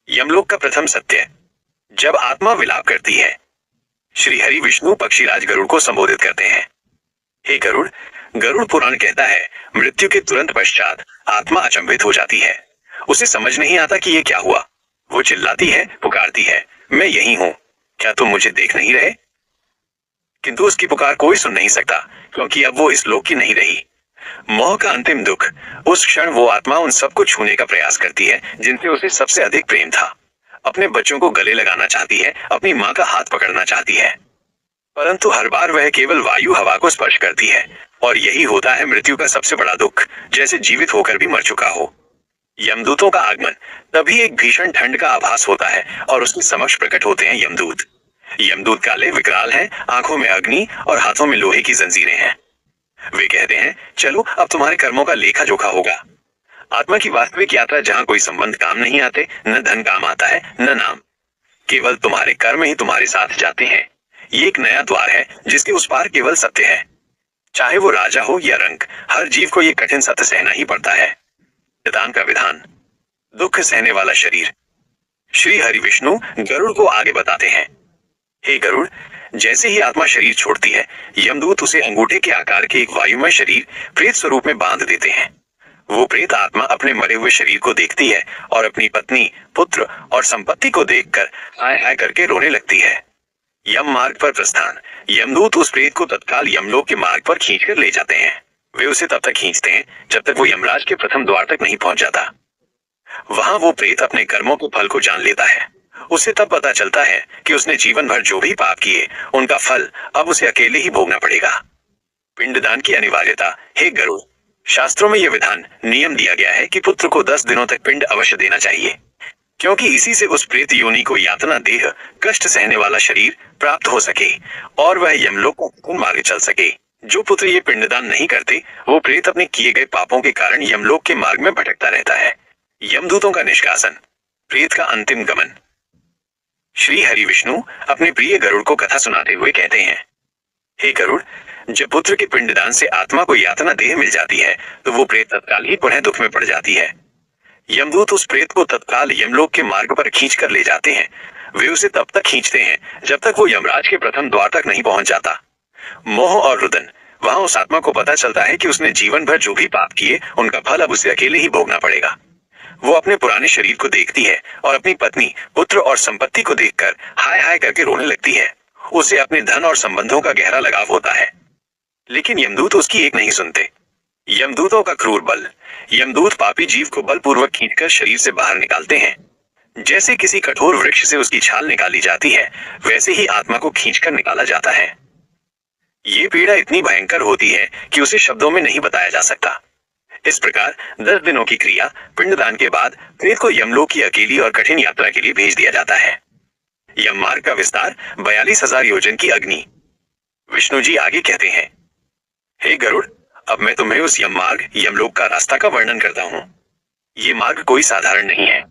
यमलोक का प्रथम सत्य। जब आत्मा विलाप करती है, श्री हरि विष्णु पक्षीराज गरुड़ को संबोधित करते हैं। हे गरुड़, गरुड़ पुराण कहता है, मृत्यु के तुरंत पश्चात आत्मा अचंभित हो जाती है। उसे समझ नहीं आता कि ये क्या हुआ। वो चिल्लाती है, पुकारती है, मैं यही हूँ, क्या तुम मुझे देख नहीं रहे? किंतु उसकी पुकार कोई सुन नहीं सकता, क्योंकि अब वो इस लोक की नहीं रही। मोह का अंतिम दुख। उस क्षण वो आत्मा उन सबको छूने का प्रयास करती है जिनसे उसे सबसे अधिक प्रेम था। अपने बच्चों को गले लगाना चाहती है, अपनी माँ का हाथ पकड़ना चाहती है, परंतु हर बार वह केवल वायु हवा को स्पर्श करती है। और यही होता है मृत्यु का सबसे बड़ा दुख, जैसे जीवित होकर भी मर चुका हो। यमदूतों का आगमन। तभी एक भीषण ठंड का आभास होता है और उसके समक्ष प्रकट होते हैं यमदूत। यमदूत काले विकराल हैं, आंखों में अग्नि और हाथों में लोहे की जंजीरें हैं। वे कहते हैं, चलो अब तुम्हारे कर्मों का लेखा जोखा होगा। आत्मा की वास्तविक यात्रा जहाँ कोई संबंध काम नहीं आते, न धन काम आता है, न नाम। केवल तुम्हारे कर्म ही तुम्हारे साथ जाते हैं। ये एक नया द्वार है जिसके उस पार केवल सत्य है। चाहे वो राजा हो या रंक, हर जीव को ये कठिन सत्य सहना ही पड़ता है। शैतान का विधान। दुख सहने वाला शरीर। श्री हरि विष्णु गरुड़ को आगे बताते हैं, हे गरुड़, जैसे ही आत्मा शरीर छोड़ती है, यमदूत उसे अंगूठे के आकार के एक वायुमय शरीर प्रेत स्वरूप में बांध देते हैं। वो प्रेत आत्मा अपने मरे हुए शरीर को देखती है और अपनी पत्नी, पुत्र और संपत्ति को देखकर हाय हाय करके रोने लगती है। यम मार्ग पर प्रस्थान। यमदूत उस प्रेत को तत्काल यमलोक के मार्ग पर खींचकर ले जाते हैं। वे उसे तब तक खींचते हैं जब तक वो यमराज के प्रथम द्वार तक नहीं पहुंच जाता। वहां वो प्रेत अपने कर्मों के फल को जान लेता है। उसे तब पता चलता है कि उसने जीवन भर जो भी पाप किए, उनका फल अब उसे अकेले ही भोगना पड़ेगा। पिंडदान की अनिवार्यता। हे गरुड़, शास्त्रों में यह विधान नियम दिया गया है कि पुत्र को 10 दिनों तक पिंड अवश्य देना चाहिए, क्योंकि इसी से उस प्रेत योनि को यातना देह, कष्ट सहने वाला शरीर प्राप्त हो सके और वह यमलोक का मार्ग चल सके। जो पुत्र ये पिंडदान नहीं करते, वो प्रेत अपने किए गए पापों के कारण यमलोक के मार्ग में भटकता रहता है। यमदूतों का निष्कासन। प्रेत का अंतिम गमन। श्री हरि विष्णु अपने प्रिय गरुड़ को कथा सुनाते हुए कहते हैं, हे गरुड़, जब पुत्र के पिंडदान से आत्मा को यातना देह मिल जाती है, तो वो प्रेत तत्काल ही पुनः दुख में पड़ जाती है। यमदूत उस प्रेत को तत्काल यमलोक के मार्ग पर खींच कर ले जाते हैं। वे उसे तब तक खींचते हैं जब तक वो यमराज के प्रथम द्वार तक नहीं पहुंच जाता। मोह और रुदन। वहां उस आत्मा को पता चलता है कि उसने जीवन भर जो भी पाप किए, उनका फल अब उसे अकेले ही भोगना पड़ेगा। वो अपने पुराने शरीर को देखती है और अपनी पत्नी, पुत्र और संपत्ति को देखकर हाय हाय करके रोने लगती है। उसे अपने धन और संबंधों का गहरा लगाव होता है, लेकिन यमदूत उसकी एक नहीं सुनते। यमदूतों का क्रूर बल। यमदूत पापी जीव को बलपूर्वक खींचकर शरीर से बाहर निकालते हैं। जैसे किसी कठोर वृक्ष से उसकी छाल निकाली जाती है, वैसे ही आत्मा को खींचकर निकाला जाता है। ये पीड़ा इतनी भयंकर होती है कि उसे शब्दों में नहीं बताया जा सकता। इस प्रकार 10 दिनों की क्रिया पिंडदान के बाद प्रेत को यमलोक की अकेली और कठिन यात्रा के लिए भेज दिया जाता है। यम मार्ग का विस्तार। 42,000 योजन की अग्नि। विष्णु जी आगे कहते हैं, हे गरुड़, अब मैं तुम्हें उस यम मार्ग, यमलोक का रास्ता का वर्णन करता हूँ। ये मार्ग कोई साधारण नहीं है।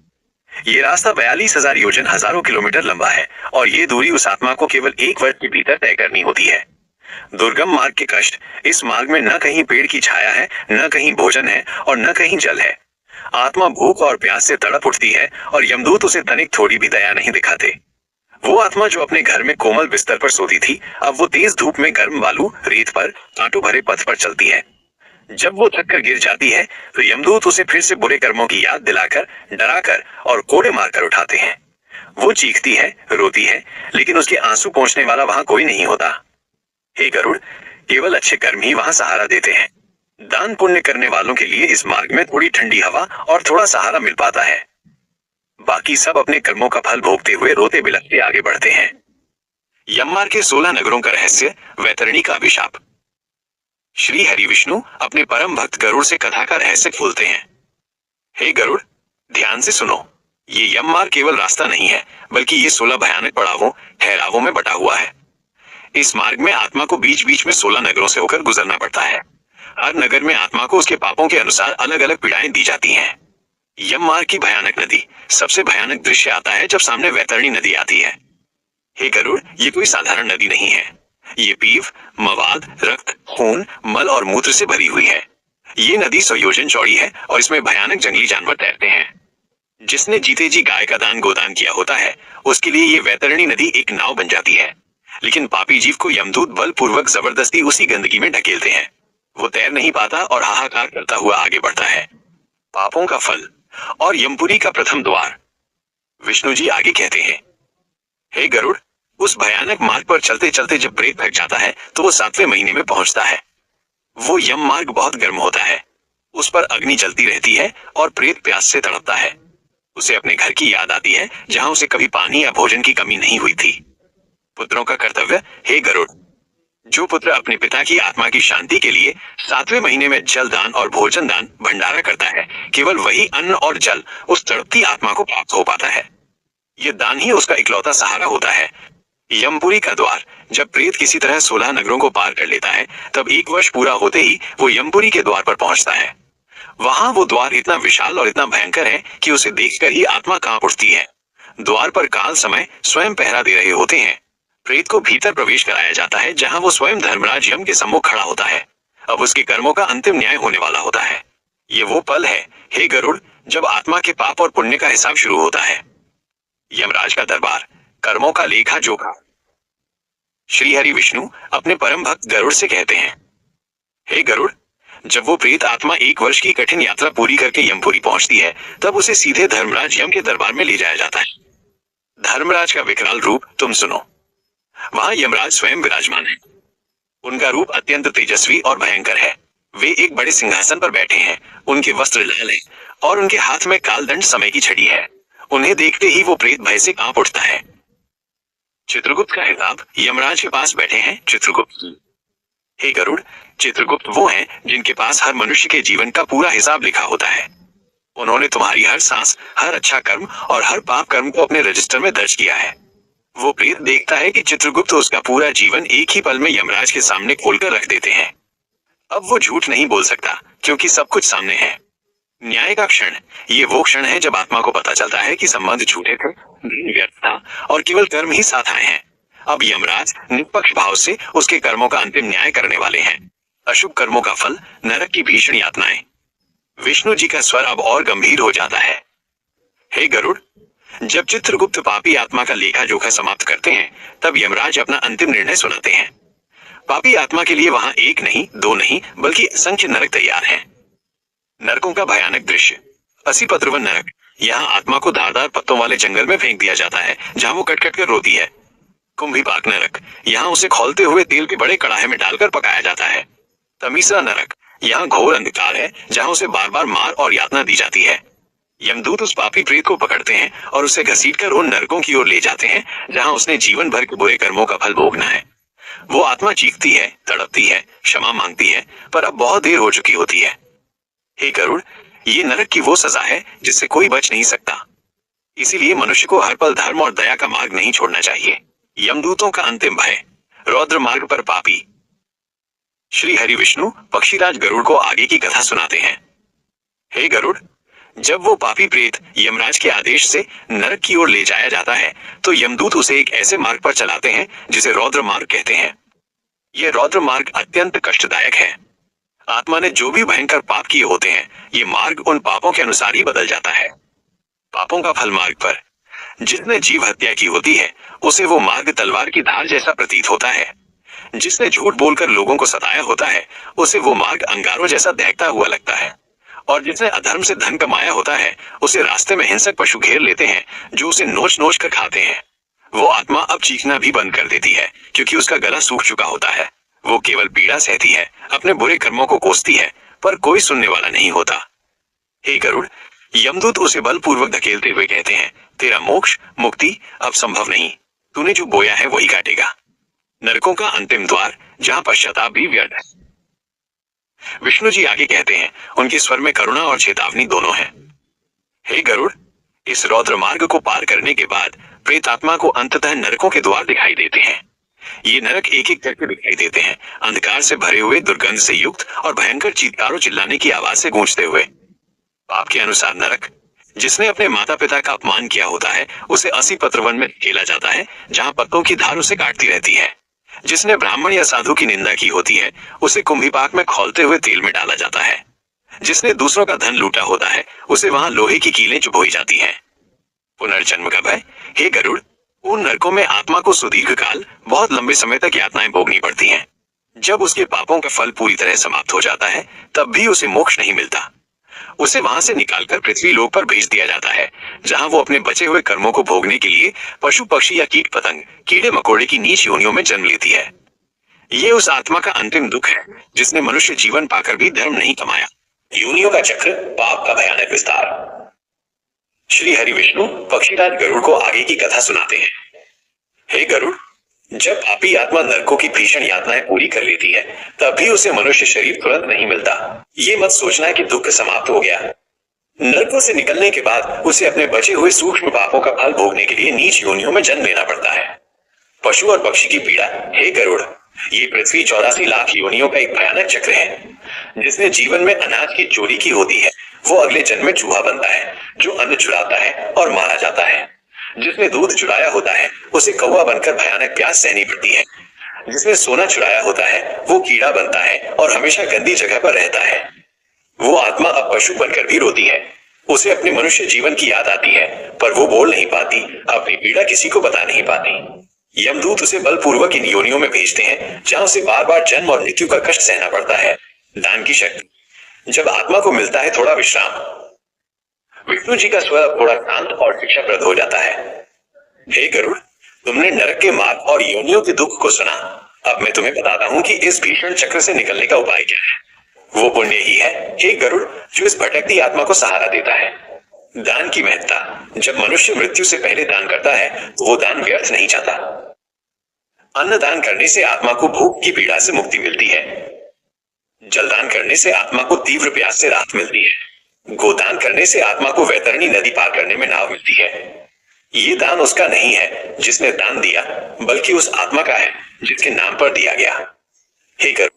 ये रास्ता 42,000 योजन, हजारों किलोमीटर लंबा है और ये दूरी उस आत्मा को केवल 1 वर्ष के भीतर तय करनी होती है। दुर्गम मार्ग के कष्ट। इस मार्ग में न कहीं पेड़ की छाया है, न कहीं भोजन है और न कहीं जल है। आत्मा भूख और प्यास से तड़प उठती है और यमदूत उसे तनिक थोड़ी भी दया नहीं दिखाते। वो आत्मा जो अपने घर में कोमल बिस्तर पर सोती थी, अब वो तेज धूप में गर्म बालू, रेत पर, कांटों भरे पथ पर चलती है। जब वो थक कर गिर जाती है, तो यमदूत उसे फिर से बुरे कर्मों की याद दिलाकर, डराकर और कोड़े मारकर उठाते हैं। वो चीखती है, रोती है, लेकिन उसके आंसू पोंछने वाला वहां कोई नहीं होता। हे गरुड़, केवल अच्छे कर्म ही वहां सहारा देते हैं। दान पुण्य करने वालों के लिए इस मार्ग में थोड़ी ठंडी हवा और थोड़ा सहारा मिल पाता है। बाकी सब अपने कर्मों का फल भोगते हुए रोते बिलखते आगे बढ़ते हैं। यममार्ग के 16 नगरों का रहस्य। वैतरणी का अभिशाप। श्री हरि विष्णु अपने परम भक्त गरुड़ से कथा का रहस्य खोलते हैं। हे गरुड़, ध्यान से सुनो। ये यम मार्ग केवल रास्ता नहीं है, बल्कि ये 16 भयानक पड़ावों, ठहरावों में बटा हुआ है। इस मार्ग में आत्मा को बीच बीच में 16 नगरों से होकर गुजरना पड़ता है। हर नगर में आत्मा को उसके पापों के अनुसार अलग अलग पीड़ाएं दी जाती हैं। यम मार्ग की भयानक नदी। सबसे भयानक दृश्य आता है जब सामने वैतरणी नदी आती है। हे गरुड़, ये कोई साधारण नदी नहीं है। ये पीव, मवाद, रक्त, खून, मल और मूत्र से भरी हुई है। ये नदी 100 योजन चौड़ी है और इसमें भयानक जंगली जानवर तैरते हैं। जिसने जीते जी गाय का दान गोदान किया होता है, उसके लिए ये वैतरणी नदी एक नाव बन जाती है। लेकिन पापी जीव को यमदूत बलपूर्वक जबरदस्ती उसी गंदगी में ढकेलते हैं। वो तैर नहीं पाता और हाहाकार करता हुआ आगे बढ़ता है। पापों का फल और यमपुरी का प्रथम द्वार। विष्णु जी आगे कहते हैं, हे गरुड़, उस भयानक मार्ग पर चलते चलते जब प्रेत थक जाता है तो वो 7वें महीने में पहुंचता है। वो यम मार्ग बहुत गर्म होता है। उस पर अग्नि जलती रहती है और प्रेत प्यास से तड़पता है। उसे अपने घर की याद आती है, जहां उसे कभी पानी या भोजन की कमी नहीं हुई थी। पुत्रों का कर्तव्य। हे गरुड़, जो पुत्र अपने पिता की आत्मा की शांति के लिए 7वें महीने में जल दान और भोजन दान भंडारा करता है, केवल वही अन्न और जल उस तड़पती आत्मा को प्राप्त हो पाता है। ये दान ही उसका इकलौता सहारा होता है। यमपुरी का द्वार। जब प्रेत किसी तरह 16 नगरों को पार कर लेता है, तब 1 वर्ष पूरा होते ही वो यमपुरी के द्वार पर पहुंचता है। वहां वो द्वार इतना विशाल और इतना भयंकर है कि उसे देखकर ही आत्मा कांप उठती है। द्वार पर काल समय स्वयं पहरा दे रहे होते हैं। प्रेत को भीतर प्रवेश कराया जाता है, जहां वो स्वयं धर्मराज यम के सम्मुख खड़ा होता है। अब उसके कर्मों का अंतिम न्याय होने वाला होता है। ये वो पल है, हे गरुड़, जब आत्मा के पाप और पुण्य का हिसाब शुरू होता है। यमराज का दरबार। कर्मों का लेखा जोखा। श्री हरि विष्णु अपने परम भक्त गरुड़ से कहते हैं, हे गरुड़, जब वो प्रेत आत्मा 1 वर्ष की कठिन यात्रा पूरी करके यमपुरी पहुंचती है, तब उसे सीधे धर्मराज यम के दरबार में ले जाया जाता है। धर्मराज का विकराल रूप तुम सुनो। वहां यमराज स्वयं विराजमान है। उनका रूप अत्यंत तेजस्वी और भयंकर है। वे एक बड़े सिंहासन पर बैठे हैं। उनके वस्त्र लाल हैं और उनके हाथ में कालदंड समय की छड़ी है। उन्हें देखते ही वो प्रेत भय से कांप उठता है। चित्रगुप्त का हिसाब। यमराज के पास बैठे हैं चित्रगुप्त। हे गरुड़, चित्रगुप्त वो हैं जिनके पास हर मनुष्य के जीवन का पूरा हिसाब लिखा होता है। उन्होंने तुम्हारी हर सांस, हर अच्छा कर्म और हर पाप कर्म को अपने रजिस्टर में दर्ज किया है। वो प्रेत देखता है कि चित्रगुप्त उसका पूरा जीवन एक ही पल में यमराज के सामने खोलकर रख देते हैं। अब वो झूठ नहीं बोल सकता, क्योंकि सब कुछ सामने है। न्याय का क्षण। ये वो क्षण है जब आत्मा को पता चलता है कि संबंध झूठे थे, दिन व्यर्थ था और केवल कर्म ही साथ आए हैं। अब यमराज निष्पक्ष भाव से उसके कर्मों का अंतिम न्याय करने वाले हैं। अशुभ कर्मों का फल, नरक की भीषण यातनाएं। विष्णु जी का स्वर अब और गंभीर हो जाता है। हे गरुड़, जब चित्रगुप्त पापी आत्मा का लेखा जोखा समाप्त करते हैं, तब यमराज अपना अंतिम निर्णय सुनाते हैं। पापी आत्मा के लिए वहां 1 नहीं, 2 नहीं, बल्कि असंख्य नरक तैयार हैं। नरकों का भयानक दृश्य। 80 पत्रवन नरक। यहाँ आत्मा को धारदार पत्तों वाले जंगल में फेंक दिया जाता है, जहाँ वो कट-कट कर रोती है। कुंभीपाक नरक। यहाँ उसे खौलते हुए तेल के बड़े कड़ाहे में डालकर पकाया जाता है। तमीसरा नरक। यहाँ घोर अंधकार है, जहाँ उसे बार बार मार और यातना दी जाती है। यमदूत उस पापी प्रेत को पकड़ते हैं और उसे घसीटकर उन नरकों की ओर ले जाते हैं, जहाँ उसने जीवन भर के बुरे कर्मों का फल भोगना है। वो आत्मा चीखती है, तड़पती है, क्षमा मांगती है, पर अब बहुत देर हो चुकी होती है। हे गरुड़, ये नरक की वो सजा है जिससे कोई बच नहीं सकता। इसीलिए मनुष्य को हर पल धर्म और दया का मार्ग नहीं छोड़ना चाहिए। यमदूतों का अंतिम भय। रौद्र मार्ग पर पापी। श्री हरि विष्णु पक्षीराज गरुड़ को आगे की कथा सुनाते हैं। हे गरुड़, जब वो पापी प्रेत यमराज के आदेश से नरक की ओर ले जाया जाता है, तो यमदूत उसे एक ऐसे मार्ग पर चलाते हैं जिसे रौद्र मार्ग कहते हैं। यह रौद्र मार्ग अत्यंत कष्टदायक है। आत्मा ने जो भी भयंकर पाप किए होते हैं, ये मार्ग उन पापों के अनुसार ही बदल जाता है। पापों का फल मार्ग पर। जिसने जीव हत्या की होती है, उसे वो मार्ग तलवार की धार जैसा प्रतीत होता है। जिसने झूठ बोलकर लोगों को सताया होता है, उसे वो मार्ग अंगारों जैसा दहकता हुआ लगता है। और जिसने अधर्म से धन कमाया होता है, उसे रास्ते में हिंसक पशु घेर लेते हैं, जो उसे नोच नोच कर खाते हैं। वो आत्मा अब चीखना भी बंद कर देती है, क्योंकि उसका गला सूख चुका होता है। वो केवल पीड़ा सहती है, अपने बुरे कर्मों को कोसती है, पर कोई सुनने वाला नहीं होता। हे गरुड़, यमदूत उसे बलपूर्वक धकेलते हुए कहते हैं, तेरा मोक्ष, मुक्ति अब संभव नहीं। तूने जो बोया है वही काटेगा। नरकों का अंतिम द्वार, जहाँ पश्चाताप भी व्यर्थ है। विष्णु जी आगे कहते हैं, उनके स्वर में करुणा और चेतावनी दोनों है। हे गरुड़, इस रौद्र मार्ग को पार करने के बाद प्रेत आत्मा को अंततः नरकों के द्वार दिखाई देते हैं। ये नरक एक एक करके दिखाई देते हैं, अंधकार से भरे हुए, दुर्गंध से युक्त और भयंकर चीत्कारों चिल्लाने की आवाज से गूंजते हुए। पाप के अनुसार नरक। जिसने अपने माता पिता का अपमान किया होता है, उसे 80 पत्रवन में धकेला जाता है, जहाँ पत्तों की धार उसे काटती रहती है। जिसने ब्राह्मण या साधु की निंदा की होती है, उसे कुंभीपाक में खौलते हुए तेल में डाला जाता है। जिसने दूसरों का धन लूटा होता है उसे वहां लोहे की कीलें चुभोई जाती हैं। पुनर्जन्म का भय। हे गरुड़, उन नरकों में आत्मा को सुदीर्घ काल, बहुत लंबे समय तक यातनाएं भोगनी पड़ती हैं। जब उसके पापों का फल पूरी तरह समाप्त हो जाता है तब भी उसे मोक्ष नहीं मिलता। उसे वहां से निकालकर पृथ्वी लोक पर भेज दिया जाता है, जहां वो अपने बचे हुए कर्मों को भोगने के लिए पशु पक्षी या कीट पतंग, कीड़े मकोड़े की नीच योनियों में जन्म लेती है। ये उस आत्मा का अंतिम दुख है जिसने मनुष्य जीवन पाकर भी धर्म नहीं कमाया। योनियों का चक्र, पाप का भयानक विस्तार। श्री हरि विष्णु पक्षीराज गरुड़ को आगे की कथा सुनाते हैं। हे गरुड़, जब पापी आत्मा नरकों की भीषण यातनाएं पूरी कर लेती है तब भी उसे मनुष्य शरीर तुरंत नहीं मिलता। ये मत सोचना है कि दुख समाप्त हो गया। नरकों से निकलने के बाद उसे अपने बचे हुए सूक्ष्म पापों का फल भोगने के लिए नीच योनियों में जन्म लेना पड़ता है। पशु और पक्षी की पीड़ा। हे गरुड़, ये पृथ्वी 84 लाख योनियों का एक भयानक चक्र है। जिसने जीवन में अनाज की चोरी की होती है वो अगले जन्म में चूहा बनता है, जो अन्न चुराता है और मारा जाता है। जिसने दूध चुराया होता है उसे कौवा बनकर भयानक प्यास सहनी पड़ती है। जिसने सोना चुराया होता है वो कीड़ा बनता है और हमेशा गंदी जगह पर रहता है। वो आत्मा अब पशु बनकर भी रोती है। उसे अपने मनुष्य जीवन की याद आती है पर वो बोल नहीं पाती, अपनी पीड़ा किसी को बता नहीं पाती। यमदूत उसे बलपूर्वक इन योनियों में भेजते हैं जहां उसे बार बार जन्म और मृत्यु का कष्ट सहना पड़ता है। दान की शक्ति। जब आत्मा को मिलता है थोड़ा विश्राम, विष्णु जी का स्वर अब थोड़ा शांत और शिक्षाप्रद हो जाता है। हे गरुड़, तुमने नरक के मार्ग और योनियों के दुख को सुना। अब मैं तुम्हें बताता हूँ कि इस भीषण चक्र से निकलने का उपाय क्या है। वो पुण्य ही है, हे गरुड़, जो इस भटकती आत्मा को सहारा देता है। दान की महत्ता। जब मनुष्य मृत्यु से पहले दान करता है तो वो दान व्यर्थ नहीं जाता। अन्न दान करने से आत्मा को भूख की पीड़ा से मुक्ति मिलती है। जलदान करने से आत्मा को तीव्र प्यास से राहत मिलती है। गोदान करने से आत्मा को वैतरणी नदी पार करने में नाव मिलती है। ये दान उसका नहीं है जिसने दान दिया, बल्कि उस आत्मा का है जिसके नाम पर दिया गया। हे गरुड़,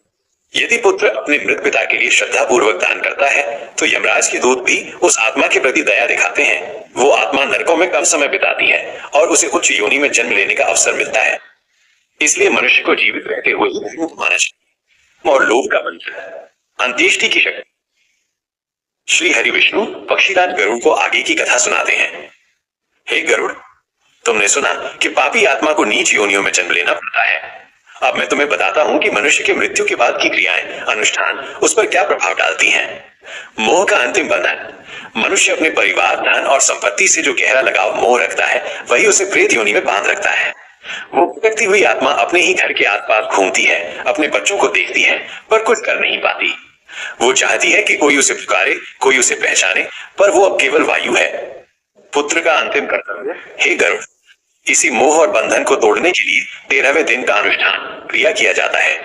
यदि पुत्र अपने मृत पिता के लिए श्रद्धा पूर्वक दान करता है तो यमराज के दूत भी उस आत्मा के प्रति दया दिखाते हैं। वो आत्मा नरकों में कम समय बिताती है और उसे उच्च योनि में जन्म लेने का अवसर मिलता है। इसलिए मनुष्य को जीवित रहते हुए ही धर्म माना चाहिए। और लोभ का मंत्र। अंत्येष्टि की शक्ति। श्री हरि विष्णु पक्षीराज गरुड़ को आगे की कथा सुनाते हैं। हे गरुड़, तुमने सुना कि पापी आत्मा को नीच योनियों में जन्म लेना पड़ता है। अब मैं तुम्हें बताता हूँ कि मनुष्य के मृत्यु के बाद की क्रियाएं, अनुष्ठान उस पर क्या प्रभाव डालती हैं। मोह का अंतिम बंधन। मनुष्य अपने परिवार, धन और संपत्ति से जो गहरा लगाव मोह रखता है वही उसे प्रेत योनि में बांध रखता है। वो भटकती हुई आत्मा अपने ही घर के आसपास घूमती है, अपने बच्चों को देखती है पर कुछ कर नहीं पाती। वो चाहती है कि कोई उसे पुकारे, कोई उसे पहचाने, पर वो अब केवल वायु है। पुत्र का अंतिम कर्तव्य। हे गरुड़, इसी मोह और बंधन को तोड़ने के लिए 13वें दिन का अनुष्ठान क्रिया किया जाता है।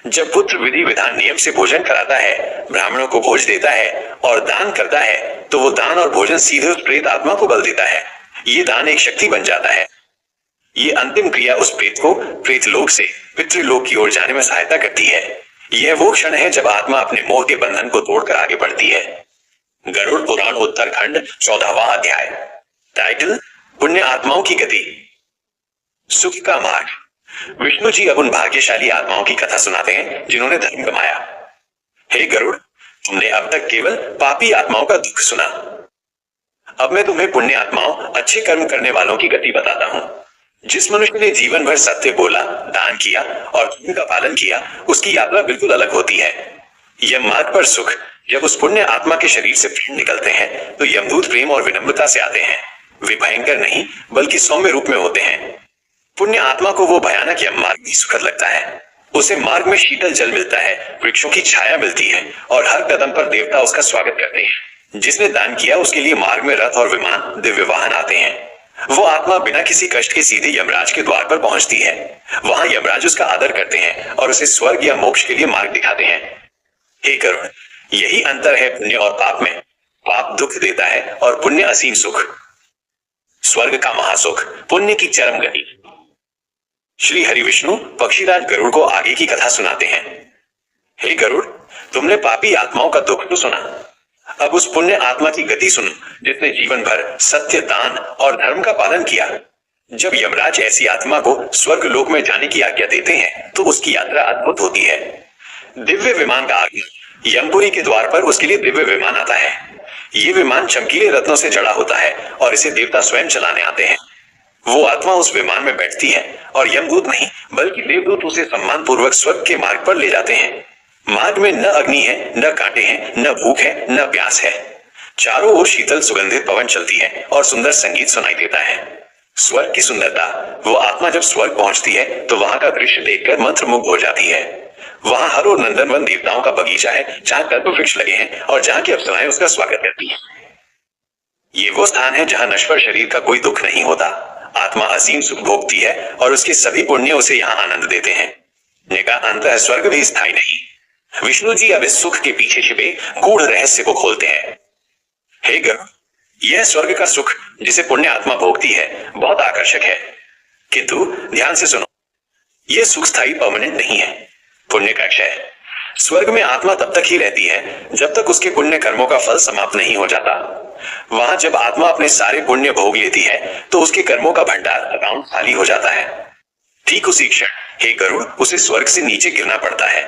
जब पुत्र विधि विधान नियम से भोजन कराता है, ब्राह्मणों को भोज देता है और दान करता है तो वो दान और भोजन सीधे उस प्रेत आत्मा को बल देता है। ये दान एक शक्ति बन जाता है। ये अंतिम क्रिया उस प्रेत को प्रेतलोक से पितृलोक की ओर जाने में सहायता करती है। यह वो क्षण है जब आत्मा अपने मोह के बंधन को तोड़कर आगे बढ़ती है। गरुड़ पुराण उत्तरखंड 14वां अध्याय। टाइटल, पुण्य आत्माओं की गति, सुख का मार्ग। विष्णु जी अब उन भाग्यशाली आत्माओं की कथा सुनाते हैं जिन्होंने धर्म कमाया। हे गरुड़, तुमने अब तक केवल पापी आत्माओं का दुख सुना। अब मैं तुम्हें पुण्य आत्माओं, अच्छे कर्म करने वालों की गति बताता हूँ। जिस मनुष्य ने जीवन भर सत्य बोला, दान किया और धर्म का पालन किया, उसकी यात्रा बिल्कुल अलग होती है। यह मार्ग पर सुख। जब उस पुण्य आत्मा के शरीर से प्राण निकलते हैं तो यमदूत प्रेम और विनम्रता से आते हैं। वे भयंकर नहीं बल्कि सौम्य रूप में होते हैं। पुण्य आत्मा को वो भयानक यम मार्ग भी सुखद लगता है। उसे मार्ग में शीतल जल मिलता है, वृक्षों की छाया मिलती है और हर कदम पर देवता उसका स्वागत करते हैं। जिसने दान किया उसके लिए मार्ग में रथ और विमान, दिव्य वाहन आते हैं। वो आत्मा बिना किसी कष्ट के सीधे यमराज के द्वार पर पहुंचती है। वहां यमराज उसका आदर करते हैं और उसे स्वर्ग या मोक्ष के लिए मार्ग दिखाते हैं। हे गरुड़, यही अंतर है पुण्य और पाप में। पाप दुख देता है और पुण्य असीम सुख। स्वर्ग का महासुख, पुण्य की चरम गति। श्री हरि विष्णु पक्षीराज गरुड़ को आगे की कथा सुनाते हैं। हे गरुड़, तुमने पापी आत्माओं का दुख तो सुना। अब उस पुण्य आत्मा की गति सुनो जिसने जीवन भर सत्य, दान और धर्म का पालन किया। जब यमराज ऐसी आत्मा को स्वर्ग लोक में जाने की आज्ञा देते हैं तो उसकी यात्रा अद्भुत होती है। दिव्य विमान का आगमन। यमपुरी के द्वार पर उसके लिए दिव्य विमान आता है। ये विमान चमकीले रत्नों से जड़ा होता है और इसे देवता स्वयं चलाने आते हैं। वो आत्मा उस विमान में बैठती है और यमदूत नहीं बल्कि देवदूत उसे सम्मान पूर्वक स्वर्ग के मार्ग पर ले जाते हैं। मार्ग में न अग्नि है, न कांटे हैं, न भूख है, न प्यास है। चारों ओर शीतल सुगंधित पवन चलती है और सुंदर संगीत सुनाई देता है। स्वर्ग की सुंदरता। वो आत्मा जब स्वर्ग पहुंचती है तो वहां का दृश्य देखकर मंत्रमुग्ध हो जाती है। वहां हर ओर नंदनवन देवताओं का बगीचा है, जहां कल्प वृक्ष लगे हैं और जहां की अप्सराएं उसका स्वागत करती हैं। ये वो स्थान है जहां नश्वर शरीर का कोई दुख नहीं होता। आत्मा असीम सुख भोगती है और उसके सभी पुण्य उसे यहाँ आनंद देते हैं। निका अंतः स्वर्ग भी स्थायी नहीं। विष्णु जी अब इस सुख के पीछे छिपे गूढ़ रहस्य को खोलते हैं। हे गरुड़, यह स्वर्ग का सुख जिसे पुण्य आत्मा भोगती है बहुत आकर्षक है, किंतु ध्यान से सुनो, यह सुख स्थायी परमानेंट नहीं है। पुण्य का क्षय। स्वर्ग में आत्मा तब तक ही रहती है जब तक उसके पुण्य कर्मों का फल समाप्त नहीं हो जाता। वहां जब आत्मा अपने सारे पुण्य भोग लेती है तो उसके कर्मों का भंडार अकाउंट खाली हो जाता है। ठीक उसी क्षण हे गरुड़ उसे स्वर्ग से नीचे गिरना पड़ता है।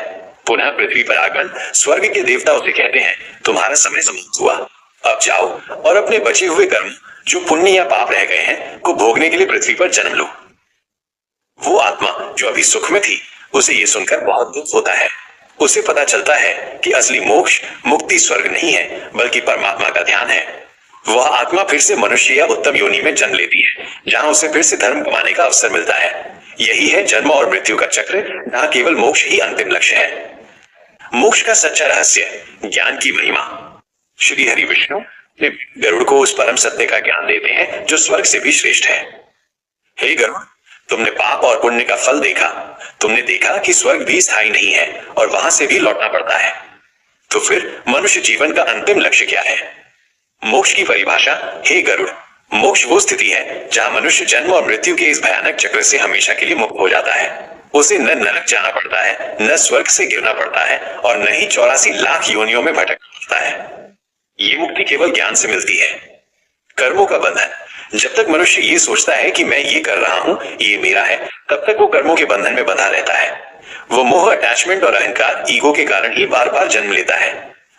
पुनः पृथ्वी पर आकर स्वर्ग के देवता उसे कहते हैं, तुम्हारा समय समाप्त हुआ, अब जाओ और अपने बचे हुए कर्म जो पुण्य या पाप रह गए हैं को भोगने के लिए पृथ्वी पर जन्म लो। वो आत्मा जो अभी सुख में थी उसे ये सुनकर बहुत दुख होता है। उसे पता चलता है कि असली मोक्ष मुक्ति स्वर्ग नहीं है बल्कि परमात्मा का ध्यान है। वह आत्मा फिर से मनुष्य या उत्तम योनि में जन्म लेती है जहां उसे फिर से धर्म कमाने का अवसर मिलता है। यही है जन्म और मृत्यु का चक्र, जहां केवल मोक्ष ही अंतिम लक्ष्य है। मोक्ष का सच्चा रहस्य, ज्ञान की महिमा। श्री हरि विष्णु गरुड़ को उस परम सत्य का ज्ञान देते हैं जो स्वर्ग से भी श्रेष्ठ है। हे गरुड़, तुमने पाप और पुण्य का फल देखा। तुमने देखा कि स्वर्ग भी स्थायी नहीं है और वहां से भी लौटना पड़ता है। तो फिर मनुष्य जीवन का अंतिम लक्ष्य क्या है? मोक्ष की परिभाषा। हे गरुड़, मोक्ष वो स्थिति है जहां मनुष्य जन्म और मृत्यु के इस भयानक चक्र से हमेशा के लिए मुक्त हो जाता है। उसे न नरक जाना पड़ता है, न स्वर्ग से गिरना पड़ता है और न ही 84 लाख योनियों में भटकना पड़ता है। ये मुक्ति केवल ज्ञान से मिलती है। कर्मों का बंधन। जब तक मनुष्य ये सोचता है कि मैं ये कर रहा हूं, ये मेरा है, तब तक वो कर्मों के बंधन में बंधा रहता है। वो मोह, अटैचमेंट और अहंकार, ईगो के कारण ही बार बार जन्म लेता है।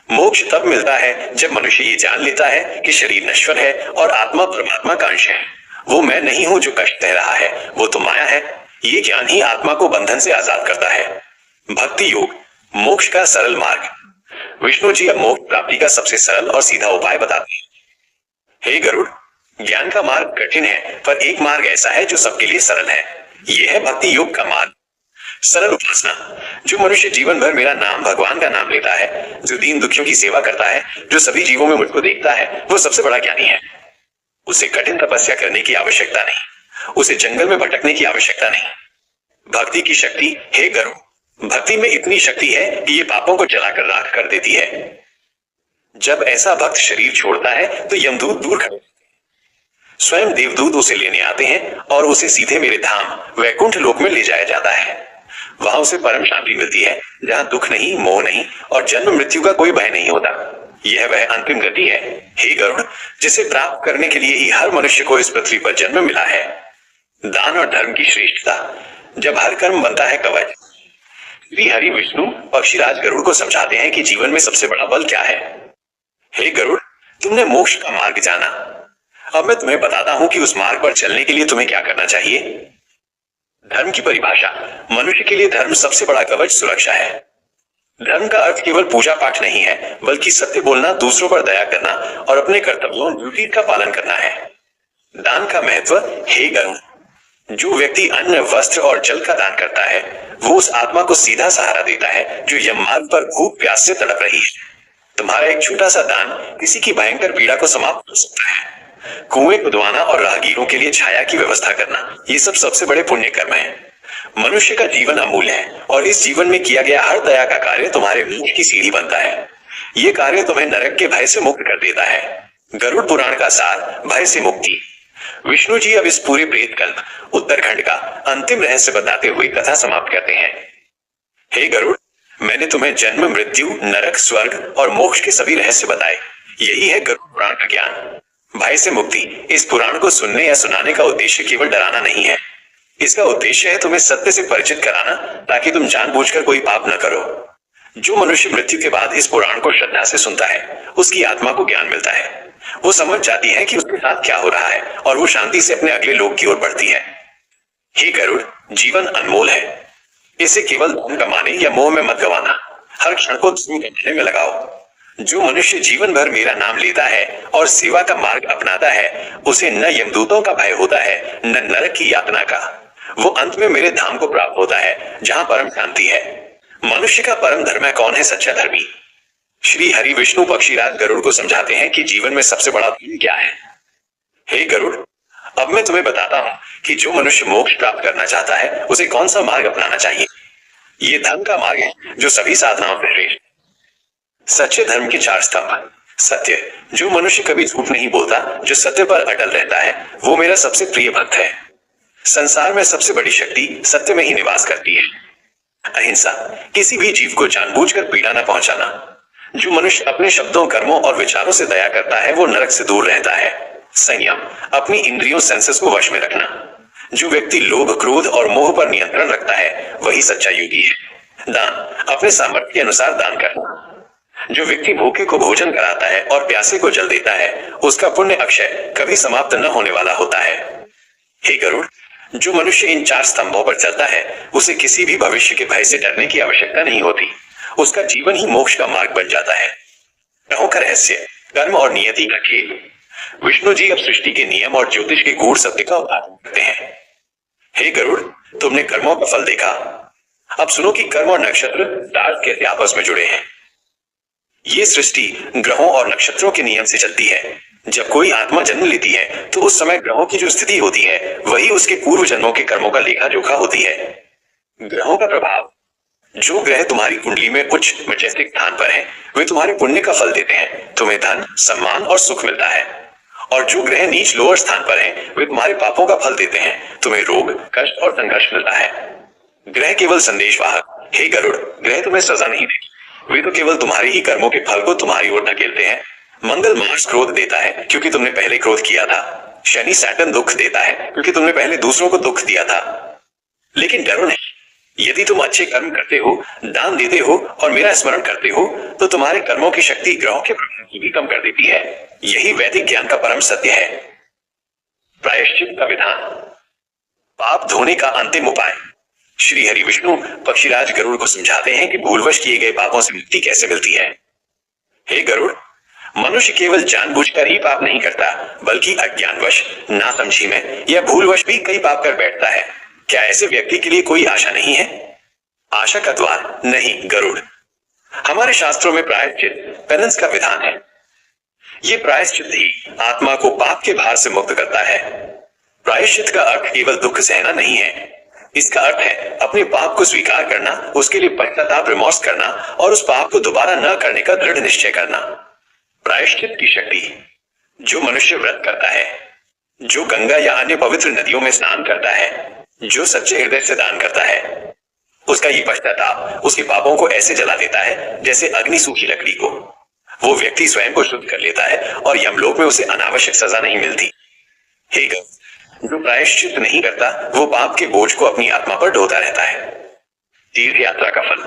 मोक्ष तब मिलता है जब मनुष्य ये जान लेता है कि शरीर नश्वर है और आत्मा परमात्मा का अंश है। वो मैं नहीं हूं जो कष्ट दे रहा है, वो तो माया है। ये ज्ञान ही आत्मा को बंधन से आजाद करता है। भक्ति योग, मोक्ष का सरल मार्ग। विष्णु जी अब मोक्ष प्राप्ति का सबसे सरल और सीधा उपाय बताते हैं। हे गरुड़, ज्ञान का मार्ग कठिन है, पर एक मार्ग ऐसा है जो सबके लिए सरल है। यह है भक्ति योग का मार्ग। सरल उपासना। जो मनुष्य जीवन भर मेरा नाम, भगवान का नाम लेता है, जो दीन दुखियों की सेवा करता है, जो सभी जीवों में मुझको देखता है, वो सबसे बड़ा ज्ञानी है। उसे कठिन तपस्या करने की आवश्यकता नहीं, उसे जंगल में भटकने की आवश्यकता नहीं। भक्ति की शक्ति। हे गरुड़, भक्ति में इतनी शक्ति है कि ये पापों को जलाकर राख कर देती है। जब ऐसा भक्त शरीर छोड़ता है तो यमदूत दूर खड़े, स्वयं देवदूत उसे लेने आते हैं और उसे सीधे मेरे धाम वैकुंठ लोक में ले जाया जाता है। वहां उसे परम शांति मिलती है, जहां दुख नहीं, मोह नहीं और जन्म मृत्यु का कोई भय नहीं होता। यह वह अंतिम गति है, हे गरुड़, जिसे प्राप्त करने के लिए ही हर मनुष्य को इस पृथ्वी पर जन्म मिला है। दान और धर्म की श्रेष्ठता। जब हर कर्म बनता है कवच। श्री हरि विष्णु पक्षीराज गरुड़ को समझाते हैं कि जीवन में सबसे बड़ा बल क्या है। हे गरुड़, तुमने मोक्ष का मार्ग जाना, अब मैं तुम्हें बताता हूं कि उस मार्ग पर चलने के लिए तुम्हें क्या करना चाहिए। धर्म की परिभाषा। मनुष्य के लिए धर्म सबसे बड़ा कवच, सुरक्षा है। धर्म का अर्थ केवल पूजा पाठ नहीं है, बल्कि सत्य बोलना, दूसरों पर दया करना और अपने कर्तव्यों, ड्यूटी का पालन करना है। दान का महत्व। हे गरुड़, जो व्यक्ति अन्न, वस्त्र और जल का दान करता है, वो उस आत्मा को सीधा सहारा देता है जो यम मार्ग पर भूख प्यास से तड़प रही है। तुम्हारा एक छोटा सा दान किसी की भयंकर पीड़ा को समाप्त कर सकता है। कुएं खुदवाना और राहगीरों के लिए छाया की व्यवस्था करना, ये सब सबसे बड़े पुण्य कर्म हैं। मनुष्य का जीवन अमूल्य है और इस जीवन में किया गया हर दया का कार्य तुम्हारे मोक्ष की सीढ़ी बनता है। ये कार्य तुम्हें नरक के भय से मुक्त कर देता है। गरुड़ पुराण का सार, भय से मुक्ति। विष्णु जी अब इस पूरे प्रेत कल्प उत्तरखंड का अंतिम रहस्य बताते हुए कथा समाप्त करते हैं। हे गरुड़, मैंने तुम्हें जन्म, मृत्यु, नरक, स्वर्ग और मोक्ष के सभी रहस्य बताए। यही है गरुड़ पुराण का ज्ञान। भय से मुक्ति। इस पुराण को सुनने या सुनाने का उद्देश्य केवल डराना नहीं है, इसका उद्देश्य है तुम्हें सत्य से परिचित कराना, ताकि तुम जानबूझकर कोई पाप न करो। जो मनुष्य मृत्यु के बाद इस पुराण को श्रद्धा से सुनता है, उसकी आत्मा को ज्ञान मिलता है। वो समझ जाती है कि उसके साथ क्या हो रहा है और वो शांति से अपने अगले लोक की ओर बढ़ती है। हे गरुड़, जीवन अनमोल है। इसे केवल धन कमाने या मोह में मत गवाना। हर क्षण को धन कमाने में लगाओ। जो मनुष्य जीवन भर मेरा नाम लेता है और सेवा का मार्ग अपनाता है, उसे न यमदूतों का भय होता है, न नरक की यातना का। वो अंत में मेरे धाम को प्राप्त होता है, जहां परम शांति है। मनुष्य का परम धर्म है कौन है सच्चा धर्मी? श्री हरि विष्णु पक्षीराज गरुड़ को समझाते हैं कि जीवन में सबसे बड़ा धर्म क्या है। हे गरुड़, अब मैं तुम्हें बताता हूं कि जो मनुष्य मोक्ष प्राप्त करना चाहता है, उसे कौन सा मार्ग अपनाना चाहिए। ये धर्म का मार्ग है जो सभी साधनाओं से श्रेष्ठ। सच्चे धर्म के 4 स्तंभ। सत्य, जो मनुष्य कभी झूठ नहीं बोलता, जो सत्य पर अटल रहता है, वो मेरा सबसे प्रिय भक्त है। संसार में सबसे बड़ी शक्ति सत्य में ही निवास करती है। अहिंसा, किसी भी जीव को जानबूझकर पीड़ा न पहुंचाना। जो मनुष्य अपने शब्दों, कर्मों और विचारों से दया करता है, वो नरक से दूर रहता है। संयम, अपनी इंद्रियों, सेंसेस को वश में रखना। जो व्यक्ति लोभ, क्रोध और मोह पर नियंत्रण रखता है, वही सच्चा योगी है। दान, अपने सामर्थ्य के अनुसार दान करना। जो व्यक्ति भूखे को भोजन कराता है और प्यासे को जल देता है, उसका पुण्य अक्षय कभी समाप्त न होने वाला होता है। हे गरुड़, जो मनुष्य इन 4 स्तंभों पर चलता है, उसे किसी भी भविष्य के भय से डरने की आवश्यकता नहीं होती। उसका जीवन ही मोक्ष का मार्ग बन जाता है। ग्रहों का रहस्य, कर्म और नियति का खेल। विष्णु जी अब सृष्टि के नियम और ज्योतिष के गूढ़ सत्य का उद्घाटन करते हैं। हे गरुड़, तुमने कर्मों का फल देखा। अब सुनो कि कर्म और नक्षत्र तार कैसे आपस में जुड़े हैं। ये सृष्टि ग्रहों और नक्षत्रों के नियम से चलती है। जब कोई आत्मा जन्म लेती है, तो उस समय ग्रहों की जो स्थिति होती है, वही उसके पूर्व जन्मों के कर्मों का लेखा जोखा होती है। ग्रहों का प्रभाव, जो ग्रह तुम्हारी कुंडली में उच्च मैजेस्टिक स्थान पर हैं, वे तुम्हारे पुण्य का फल देते हैं। तुम्हें धन, सम्मान और सुख मिलता है। और जो ग्रह नीच लोअर स्थान पर हैं, वे तुम्हारे पापों का फल देते हैं। तुम्हें रोग, कष्ट और संघर्ष मिलता है। ग्रह केवल संदेशवाहक। हे गरुड़, ग्रह तुम्हें सजा नहीं देते, वे तो केवल तुम्हारे ही कर्मों के फल को तुम्हारी ओर धकेलते हैं। मंगल मार्स क्रोध देता है, क्योंकि तुमने पहले क्रोध किया था। शनि सैटर्न दुख देता है, क्योंकि तुमने पहले दूसरों को दुख दिया था। लेकिन डरो नहीं, यदि तुम अच्छे कर्म करते हो, दान देते हो और मेरा स्मरण करते हो, तो तुम्हारे कर्मों की शक्ति ग्रहों के प्रभाव को भी कम कर देती है। यही वैदिक ज्ञान का परम सत्य है। प्रायश्चित का विधान, पाप धोने का अंतिम उपाय। श्री हरि विष्णु पक्षीराज गरुड़ को समझाते हैं कि भूलवश किए गए पापों से मुक्ति कैसे मिलती है। हे गरुड़, मनुष्य केवल जानबूझकर ही पाप नहीं करता, बल्कि अज्ञानवश, नासमझी में या भूलवश भी कई पाप कर बैठता है। क्या ऐसे व्यक्ति के लिए कोई आशा नहीं है? आशा का द्वार नहीं गरुड़। हमारे शास्त्रों में प्रायश्चित, पेनेंस का विधान है। ये प्रायश्चित ही आत्मा को पाप के भार से मुक्त करता है। प्रायश्चित का अर्थ केवल दुख सहना नहीं है। इसका अर्थ है अपने पाप को स्वीकार करना, उसके लिए पश्चाताप, रिमोर्स करना और उस पाप को दोबारा न करने का दृढ़ निश्चय करना। प्रायश्चित की शक्ति, जो मनुष्य व्रत करता है, जो गंगा या अन्य पवित्र नदियों में स्नान करता है, जो सच्चे हृदय से दान करता है, उसका ये पश्चाताप उसके पापों को ऐसे जला देता है जैसे अग्नि सूखी लकड़ी को। वो व्यक्ति स्वयं को शुद्ध कर लेता है और यमलोक में उसे अनावश्यक सजा नहीं मिलती। हे गौ, जो प्रायश्चित नहीं करता, वो पाप के बोझ को अपनी आत्मा पर ढोता रहता है। तीर्थ यात्रा का फल,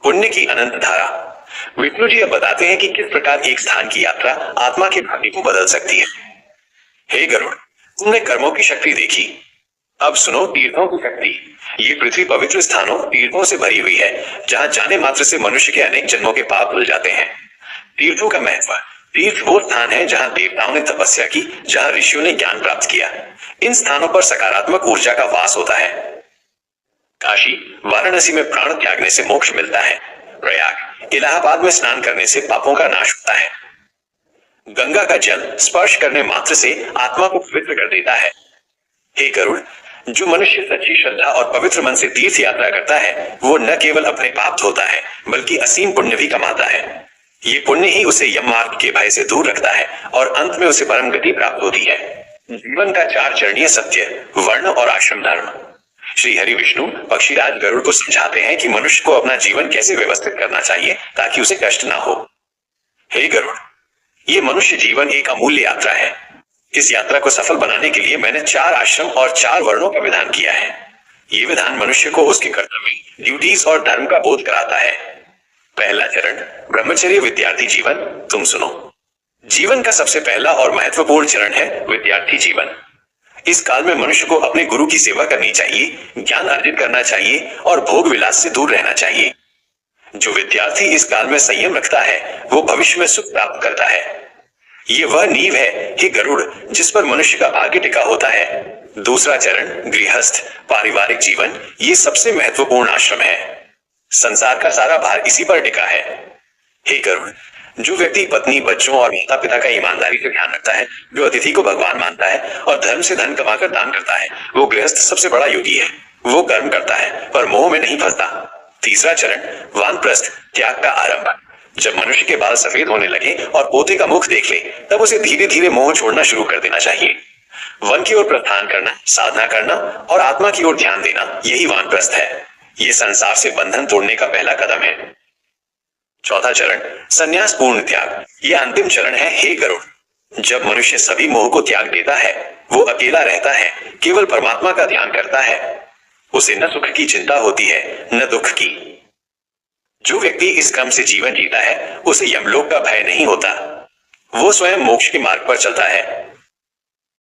पुण्य की अनंत धारा। विष्णु जी अब बताते हैं कि किस प्रकार एक स्थान की यात्रा आत्मा के भाग्य को बदल सकती है। हे गरुड़, तुमने कर्मों की शक्ति देखी, अब सुनो तीर्थों की शक्ति। ये पृथ्वी पवित्र स्थानों, तीर्थों से भरी हुई है, जहां जाने मात्र से मनुष्य के अनेक जन्मों के पाप धुल जाते हैं। तीर्थों का महत्व, तीर्थ वो स्थान है जहां देवताओं ने तपस्या की, जहां ऋषियों ने ज्ञान प्राप्त किया। इन स्थानों पर सकारात्मक ऊर्जा का वास होता है। काशी, वाराणसी में प्राण त्यागने से मोक्ष मिलता है। प्रयाग, इलाहाबाद में स्नान करने से पापों का नाश होता है। गंगा का जल स्पर्श करने मात्र से आत्मा को पवित्र कर देता है। हे गरुड़, जो मनुष्य सच्ची श्रद्धा और पवित्र मन से तीर्थ यात्रा करता है, वो न केवल अपने पाप धोता है, बल्कि असीम पुण्य भी कमाता है। ये पुण्य ही उसे यम मार्ग के भय से दूर रखता है और अंत में उसे परम गति प्राप्त होती है। जीवन का 4 चरणीय सत्य, वर्ण और आश्रम धर्म। श्री हरि विष्णु पक्षीराज गरुड़ को समझाते हैं कि मनुष्य को अपना जीवन कैसे व्यवस्थित करना चाहिए ताकि उसे कष्ट ना हो। हे गरुड़, ये मनुष्य जीवन एक अमूल्य यात्रा है। इस यात्रा को सफल बनाने के लिए मैंने 4 आश्रम और 4 वर्णों का विधान किया है। ये विधान मनुष्य को उसके कर्तव्य, ड्यूटीज और धर्म का बोध कराता है। पहला चरण, ब्रह्मचर्य विद्यार्थी जीवन। तुम सुनो। जीवन का सबसे पहला और महत्वपूर्ण चरण है विद्यार्थी जीवन। इस काल में मनुष्य को अपने गुरु की सेवा करनी चाहिए, ज्ञान अर्जित करना चाहिए और भोग विलास से दूर रहना चाहिए। जो विद्यार्थी इस काल में संयम रखता है वो भविष्य में सुख प्राप्त करता है। ये वह नींव है, हे गरुड़, जिस पर मनुष्य का भाग्य टिका होता है। दूसरा चरण, गृहस्थ पारिवारिक जीवन। ये सबसे महत्वपूर्ण आश्रम है। संसार का सारा भार इसी पर टिका है। हे गरुड़, जो व्यक्ति पत्नी, बच्चों और माता पिता का ईमानदारी से ध्यान रखता है, जो अतिथि को भगवान मानता है और धर्म से धन कमाकर दान करता है, वो गृहस्थ सबसे बड़ा योगी है। वो कर्म करता है पर मोह में नहीं फंसता। तीसरा चरण, वानप्रस्थ त्याग का आरंभ। जब मनुष्य के बाल सफेद होने लगे और पोते का मुख देख ले, तब उसे धीरे धीरे मोह छोड़ना शुरू कर देना चाहिए। वन की ओर प्रस्थान करना, साधना करना और आत्मा की ओर ध्यान देना, यही वानप्रस्थ है। ये संसार से बंधन तोड़ने का पहला कदम है। चौथा चरण, संन्यास पूर्ण त्याग। यह अंतिम चरण है, हे गरुड़। जब मनुष्य सभी मोह को त्याग देता है, वो अकेला रहता है, केवल परमात्मा का ध्यान करता है। उसे न सुख की चिंता होती है न दुख की। जो व्यक्ति इस क्रम से जीवन जीता है, उसे यमलोक का भय नहीं होता। वो स्वयं मोक्ष के मार्ग पर चलता है।